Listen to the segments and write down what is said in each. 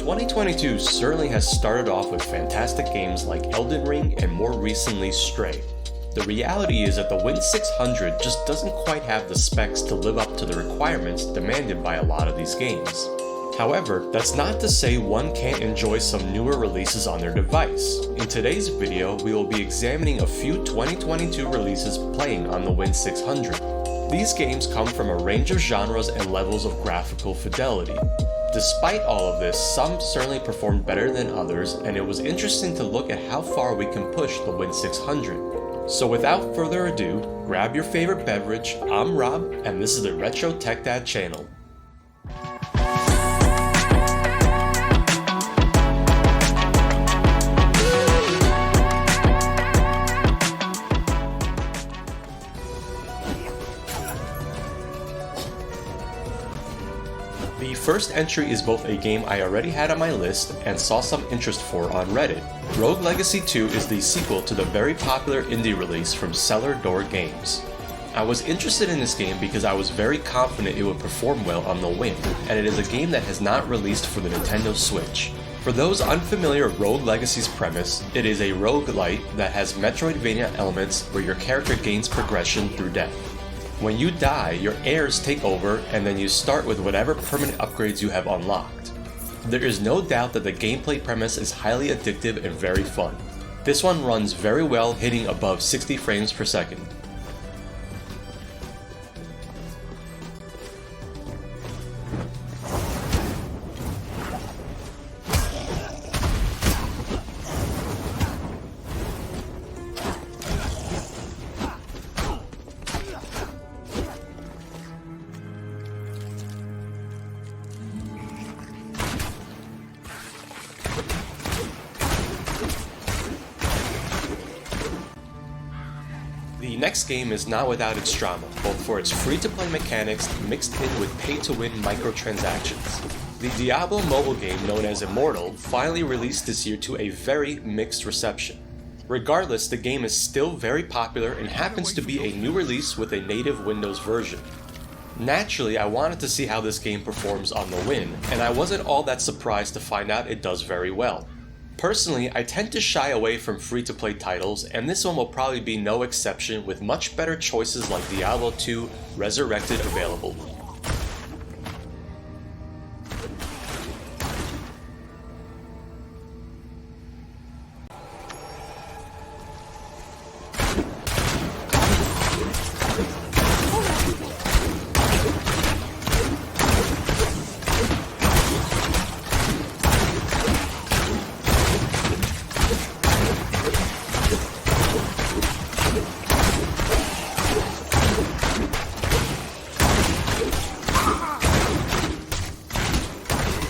2022 certainly has started off with fantastic games like Elden Ring and more recently Stray. The reality is that the Win600 just doesn't quite have the specs to live up to the requirements demanded by a lot of these games. However, that's not to say one can't enjoy some newer releases on their device. In today's video, we will be examining a few 2022 releases playing on the Win600. These games come from a range of genres and levels of graphical fidelity. Despite all of this, some certainly performed better than others, and it was interesting to look at how far we can push the Win600. So without further ado, grab your favorite beverage. I'm Rob, and this is the Retro Tech Dad channel. The first entry is both a game I already had on my list and saw some interest for on Reddit. Rogue Legacy 2 is the sequel to the very popular indie release from Cellar Door Games. I was interested in this game because I was very confident it would perform well on the Win, and it is a game that has not released for the Nintendo Switch. For those unfamiliar with Rogue Legacy's premise, it is a roguelite that has Metroidvania elements where your character gains progression through death. When you die, your heirs take over, and then you start with whatever permanent upgrades you have unlocked. There is no doubt that the gameplay premise is highly addictive and very fun. This one runs very well, hitting above 60 frames per second. The next game is not without its drama, both for its free-to-play mechanics mixed in with pay-to-win microtransactions. The Diablo mobile game known as Immortal finally released this year to a very mixed reception. Regardless, the game is still very popular and happens to be a new release with a native Windows version. Naturally, I wanted to see how this game performs on the Win, and I wasn't all that surprised to find out it does very well. Personally, I tend to shy away from free-to-play titles, and this one will probably be no exception with much better choices like Diablo 2 Resurrected available.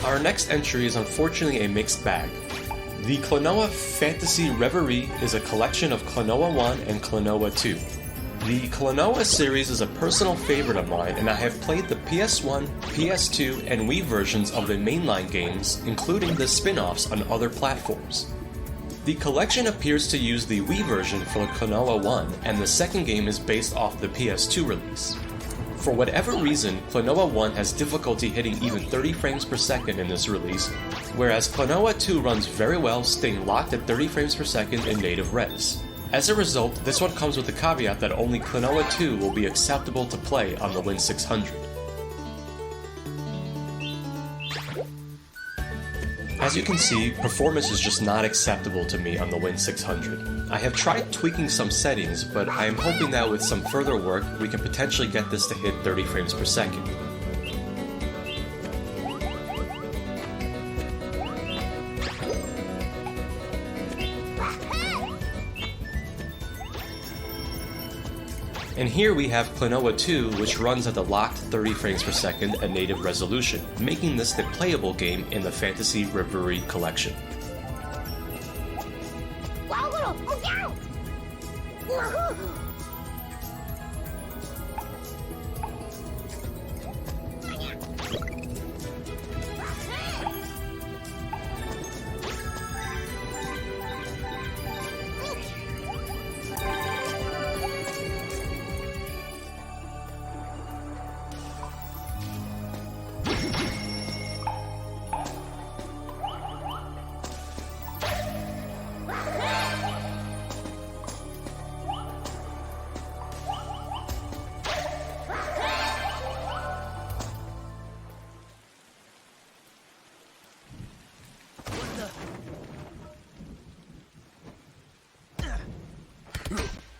Our next entry is unfortunately a mixed bag. The Klonoa Phantasy Reverie is a collection of Klonoa 1 and Klonoa 2. The Klonoa series is a personal favorite of mine, and I have played the PS1, PS2, and Wii versions of the mainline games, including the spin-offs on other platforms. The collection appears to use the Wii version for Klonoa 1, and the second game is based off the PS2 release. For whatever reason, Klonoa 1 has difficulty hitting even 30 frames per second in this release, whereas Klonoa 2 runs very well, staying locked at 30 frames per second in native res. As a result, this one comes with the caveat that only Klonoa 2 will be acceptable to play on the Win600. As you can see, performance is just not acceptable to me on the Win600. I have tried tweaking some settings, but I am hoping that with some further work, we can potentially get this to hit 30 frames per second. And here we have Klonoa 2, which runs at the locked 30 frames per second at native resolution, making this the playable game in the Phantasy Reverie collection.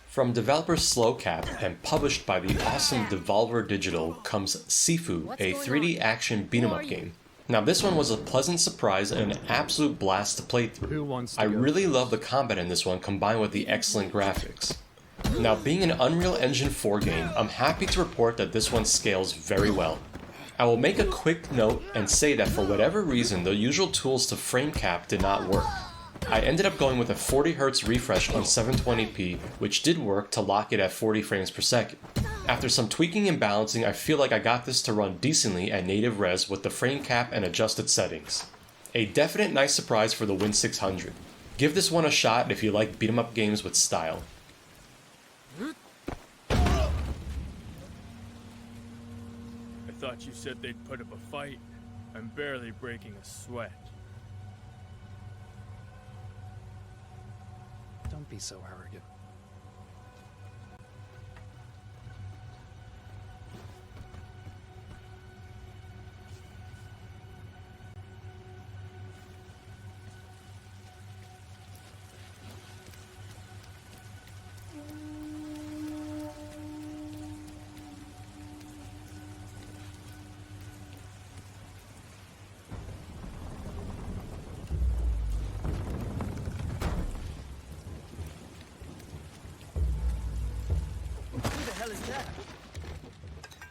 From developer Slowcap and published by the awesome Devolver Digital comes SIFU, a 3D action beat-em-up game. Now this one was a pleasant surprise and an absolute blast to play through. I really love the combat in this one combined with the excellent graphics. Now being an Unreal Engine 4 game, I'm happy to report that this one scales very well. I will make a quick note and say that for whatever reason the usual tools to frame cap did not work. I ended up going with a 40Hz refresh on 720p, which did work to lock it at 40 frames per second. After some tweaking and balancing, I feel like I got this to run decently at native res with the frame cap and adjusted settings. A definite nice surprise for the Win600. Give this one a shot if you like beat 'em up games with style. I thought you said they'd put up a fight. I'm barely breaking a sweat. Don't be so arrogant.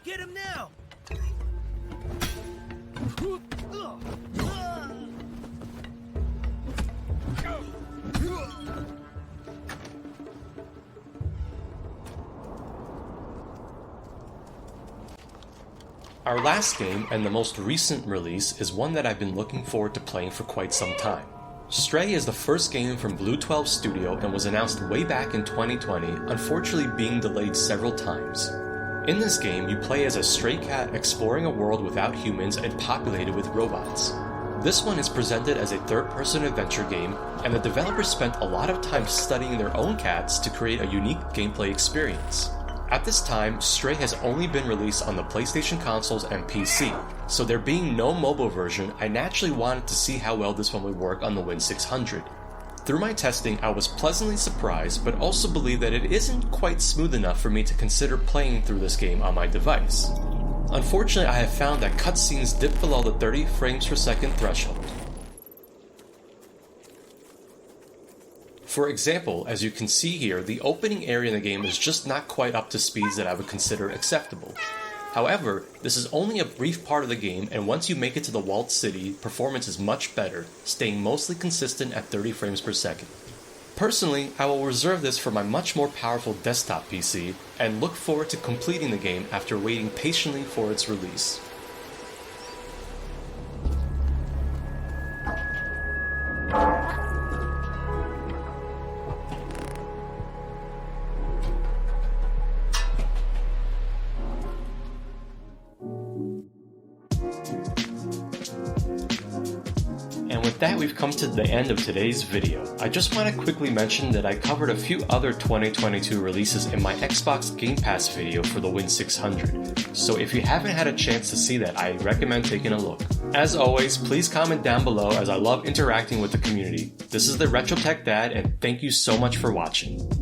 Get him now! Our last game, and the most recent release, is one that I've been looking forward to playing for quite some time. Stray is the first game from Blue 12 Studio and was announced way back in 2020, unfortunately being delayed several times. In this game, you play as a stray cat exploring a world without humans and populated with robots. This one is presented as a third-person adventure game, and the developers spent a lot of time studying their own cats to create a unique gameplay experience. At this time, Stray has only been released on the PlayStation consoles and PC, so there being no mobile version, I naturally wanted to see how well this one would work on the Win600. Through my testing, I was pleasantly surprised, but also believe that it isn't quite smooth enough for me to consider playing through this game on my device. Unfortunately, I have found that cutscenes dip below the 30 frames per second threshold. For example, as you can see here, the opening area in the game is just not quite up to speeds that I would consider acceptable. However, this is only a brief part of the game, and once you make it to the walled city, performance is much better, staying mostly consistent at 30 frames per second. Personally, I will reserve this for my much more powerful desktop PC, and look forward to completing the game after waiting patiently for its release. And with that, we've come to the end of today's video. I just want to quickly mention that I covered a few other 2022 releases in my Xbox Game Pass video for the Win600, so if you haven't had a chance to see that, I recommend taking a look. As always, please comment down below as I love interacting with the community. This is the Retro Tech Dad, and thank you so much for watching.